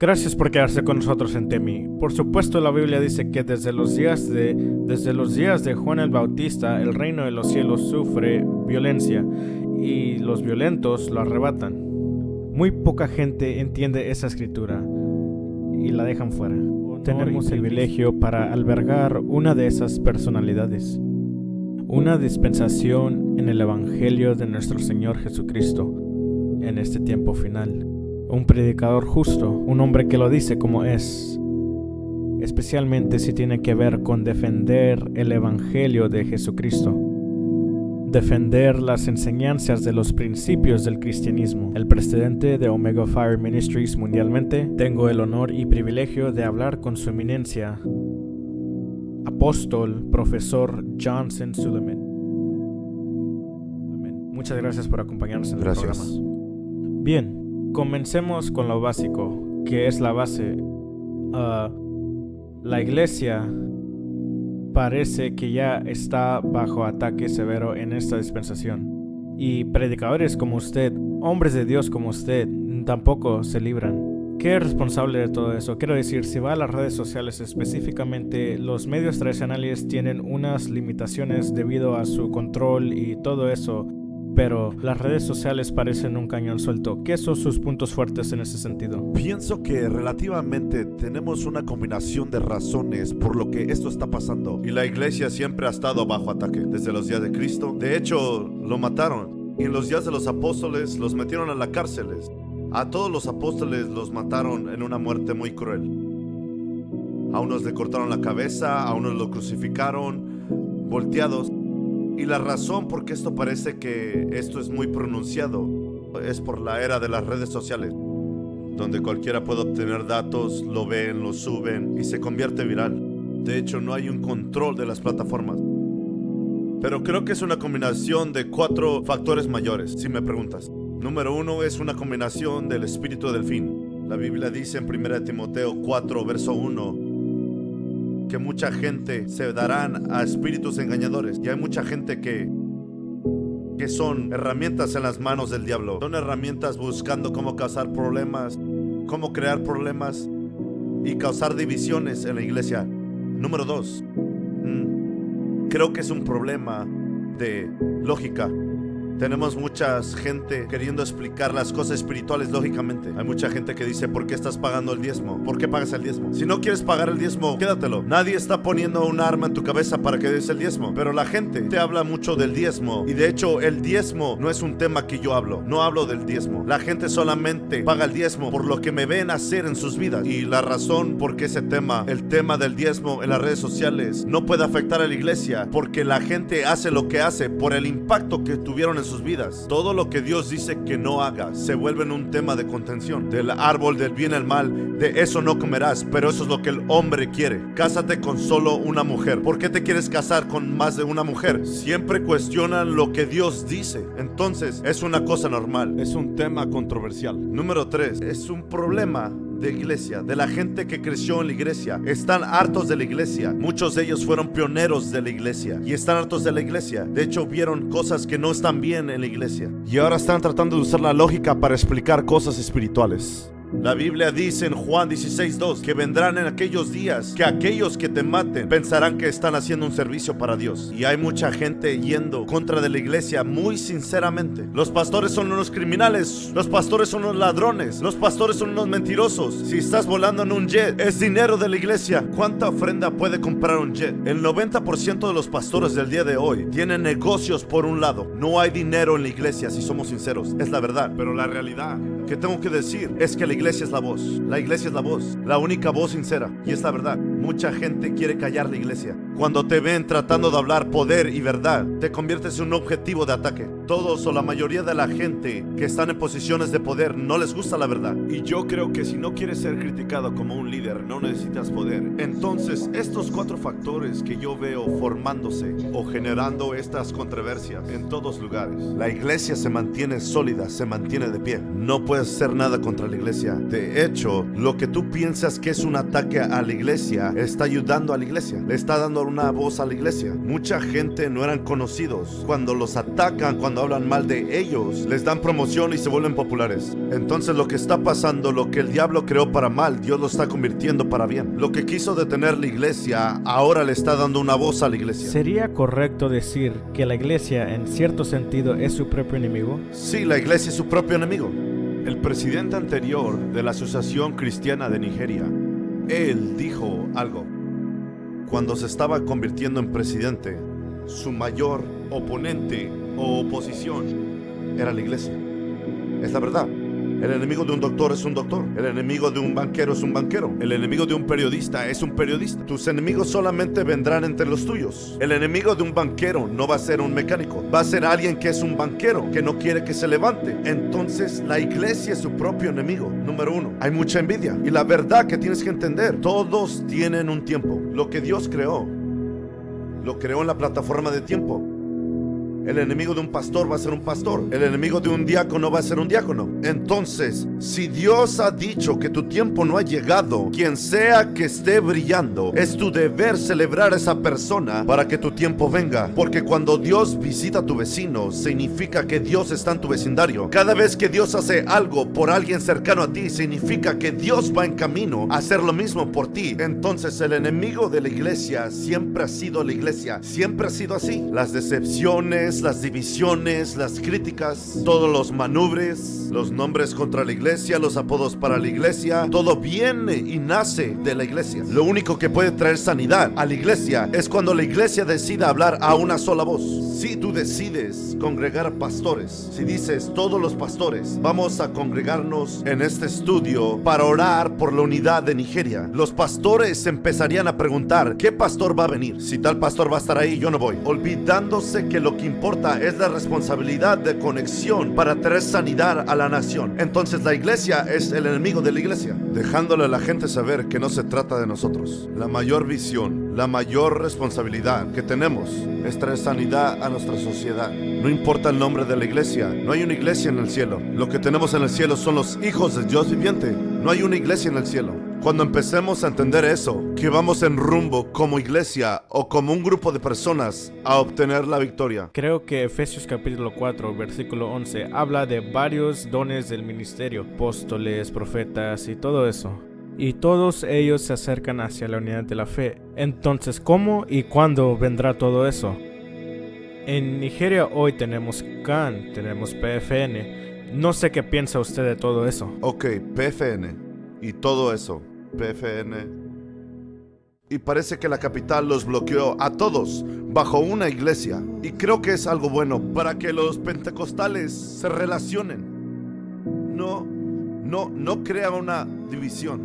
Gracias por quedarse con nosotros en Temi. Por supuesto, la Biblia dice que desde los días de Juan el Bautista, el reino de los cielos sufre violencia y los violentos lo arrebatan. Muy poca gente entiende esa escritura y la dejan fuera. Tenemos el privilegio para albergar una de esas personalidades, una dispensación en el Evangelio de nuestro Señor Jesucristo en este tiempo final. Un predicador justo, un hombre que lo dice como es, especialmente si tiene que ver con defender el Evangelio de Jesucristo, defender las enseñanzas de los principios del cristianismo. El presidente de Omega Fire Ministries mundialmente, tengo el honor y privilegio de hablar con su eminencia, apóstol, profesor Johnson Suleiman. Muchas gracias por acompañarnos en el programa. Bien. Comencemos con lo básico, que es la base. La iglesia parece que ya está bajo ataque severo en esta dispensación. Y predicadores como usted, hombres de Dios como usted, tampoco se libran. ¿Qué es responsable de todo eso? Quiero decir, si va a las redes sociales específicamente, los medios tradicionales tienen unas limitaciones debido a su control y todo eso. Pero las redes sociales parecen un cañón suelto. ¿Qué son sus puntos fuertes en ese sentido? Pienso que relativamente tenemos una combinación de razones por lo que esto está pasando. Y la iglesia siempre ha estado bajo ataque desde los días de Cristo. De hecho, lo mataron. Y en los días de los apóstoles los metieron a las cárceles. A todos los apóstoles los mataron en una muerte muy cruel. A unos le cortaron la cabeza, a unos lo crucificaron, volteados. Y la razón por qué esto parece que esto es muy pronunciado es por la era de las redes sociales, donde cualquiera puede obtener datos, lo ven, lo suben y se convierte viral. De hecho, no hay un control de las plataformas. Pero creo que es una combinación de 4 factores mayores, si me preguntas. Número 1 es una combinación del espíritu del fin. La Biblia dice en 1 Timoteo 4, verso 1, que mucha gente se darán a espíritus engañadores. Y hay mucha gente que son herramientas en las manos del diablo. Son herramientas buscando cómo causar problemas, cómo crear problemas y causar divisiones en la iglesia. Número 2, creo que es un problema de lógica. Tenemos mucha gente queriendo explicar las cosas espirituales lógicamente. Hay mucha gente que dice, ¿por qué estás pagando el diezmo? ¿Por qué pagas el diezmo? Si no quieres pagar el diezmo, quédatelo. Nadie está poniendo un arma en tu cabeza para que des el diezmo. Pero la gente te habla mucho del diezmo. Y de hecho, el diezmo no es un tema que yo hablo. No hablo del diezmo. La gente solamente paga el diezmo por lo que me ven hacer en sus vidas. Y la razón por qué ese tema, el tema del diezmo en las redes sociales, no puede afectar a la iglesia, porque la gente hace lo que hace por el impacto que tuvieron en sus vidas. Todo lo que Dios dice que no haga se vuelve en un tema de contención. Del árbol del bien y el mal, de eso no comerás, pero eso es lo que el hombre quiere. Cásate con solo una mujer. ¿Por qué te quieres casar con más de una mujer? Siempre cuestionan lo que Dios dice. Entonces es una cosa normal. Es un tema controversial. Número 3, es un problema de iglesia, de la gente que creció en la iglesia. Están hartos de la iglesia. Muchos de ellos fueron pioneros de la iglesia y están hartos de la iglesia. De hecho, vieron cosas que no están bien en la iglesia y ahora están tratando de usar la lógica para explicar cosas espirituales. La Biblia dice en Juan 16:2 que vendrán en aquellos días que aquellos que te maten pensarán que están haciendo un servicio para Dios. Y hay mucha gente yendo contra de la iglesia muy sinceramente. Los pastores son unos criminales, los pastores son unos ladrones, los pastores son unos mentirosos. Si estás volando en un jet, es dinero de la iglesia. ¿Cuánta ofrenda puede comprar un jet? El 90% de los pastores del día de hoy tienen negocios por un lado. No hay dinero en la iglesia, si somos sinceros, es la verdad. Pero la realidad que tengo que decir es que la iglesia es la voz. La iglesia es la voz, la única voz sincera. Y es la verdad. Mucha gente quiere callar la iglesia. Cuando te ven tratando de hablar poder y verdad, te conviertes en un objetivo de ataque. Todos o la mayoría de la gente que están en posiciones de poder no les gusta la verdad. Y yo creo que si no quieres ser criticado como un líder, no necesitas poder. Entonces, estos 4 factores que yo veo formándose o generando estas controversias en todos lugares. La iglesia se mantiene sólida, se mantiene de pie. No puedes hacer nada contra la iglesia. De hecho, lo que tú piensas que es un ataque a la iglesia está ayudando a la iglesia. Le está dando una voz a la iglesia. Mucha gente no eran conocidos. Cuando los atacan, cuando hablan mal de ellos, les dan promoción y se vuelven populares. Entonces lo que está pasando, lo que el diablo creó para mal, Dios lo está convirtiendo para bien. Lo que quiso detener la iglesia, ahora le está dando una voz a la iglesia. ¿Sería correcto decir que la iglesia en cierto sentido es su propio enemigo? Sí, la iglesia es su propio enemigo. El presidente anterior de la Asociación Cristiana de Nigeria, él dijo algo. Cuando se estaba convirtiendo en presidente, su mayor oponente o oposición era la iglesia. Es la verdad. El enemigo de un doctor es un doctor. El enemigo de un banquero es un banquero. El enemigo de un periodista es un periodista. Tus enemigos solamente vendrán entre los tuyos. El enemigo de un banquero no va a ser un mecánico. Va a ser alguien que es un banquero, que no quiere que se levante. Entonces la iglesia es su propio enemigo. Número uno, hay mucha envidia. Y la verdad que tienes que entender, todos tienen un tiempo. Lo que Dios creó, lo creó en la plataforma de tiempo. El enemigo de un pastor va a ser un pastor. El enemigo de un diácono va a ser un diácono. Entonces, si Dios ha dicho que tu tiempo no ha llegado, quien sea que esté brillando, es tu deber celebrar a esa persona para que tu tiempo venga. Porque cuando Dios visita a tu vecino, significa que Dios está en tu vecindario. Cada vez que Dios hace algo por alguien cercano a ti, significa que Dios va en camino a hacer lo mismo por ti. Entonces, el enemigo de la iglesia siempre ha sido la iglesia. Siempre ha sido así. Las decepciones, las divisiones, las críticas, todos los manubres, los nombres contra la iglesia, los apodos para la iglesia, todo viene y nace de la iglesia. Lo único que puede traer sanidad a la iglesia es cuando la iglesia decida hablar a una sola voz. Si tú decides congregar pastores, si dices todos los pastores vamos a congregarnos en este estudio para orar por la unidad de Nigeria, los pastores empezarían a preguntar ¿qué pastor va a venir? Si tal pastor va a estar ahí, yo no voy, olvidándose que lo que importa es la responsabilidad de conexión para traer sanidad a la nación. Entonces la iglesia es el enemigo de la iglesia, dejándole a la gente saber que no se trata de nosotros. La mayor visión, la mayor responsabilidad que tenemos es traer sanidad a nuestra sociedad. No importa el nombre de la iglesia, no hay una iglesia en el cielo. Lo que tenemos en el cielo son los hijos de Dios viviente. No hay una iglesia en el cielo. Cuando empecemos a entender eso, que vamos en rumbo como iglesia o como un grupo de personas a obtener la victoria. Creo que Efesios capítulo 4, versículo 11, habla de varios dones del ministerio, apóstoles, profetas y todo eso. Y todos ellos se acercan hacia la unidad de la fe. Entonces, ¿cómo y cuándo vendrá todo eso? En Nigeria hoy tenemos CAN, tenemos PFN. No sé qué piensa usted de todo eso. Ok, PFN. Y todo eso, PFN. Y parece que la capital los bloqueó a todos bajo una iglesia. Y creo que es algo bueno para que los pentecostales se relacionen. No crea una división.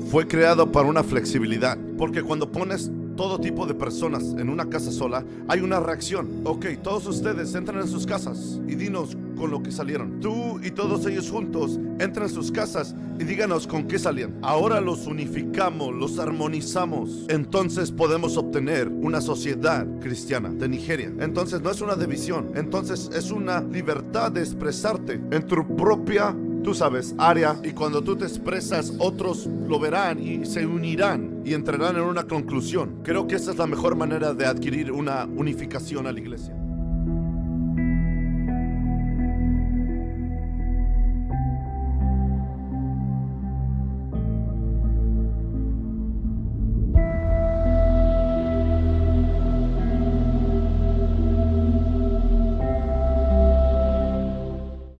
Fue creado para una flexibilidad. Porque cuando pones todo tipo de personas en una casa sola, hay una reacción. Ok, todos ustedes entran en sus casas y dinos con lo que salieron. Tú y todos ellos juntos entran en sus casas y díganos con qué salían. Ahora los unificamos, los armonizamos. Entonces podemos obtener una sociedad cristiana de Nigeria. Entonces no es una división. Entonces es una libertad de expresarte en tu propia, tú sabes, área. Y cuando tú te expresas, otros lo verán y se unirán y entrarán en una conclusión. Creo que esa es la mejor manera de adquirir una unificación a la iglesia.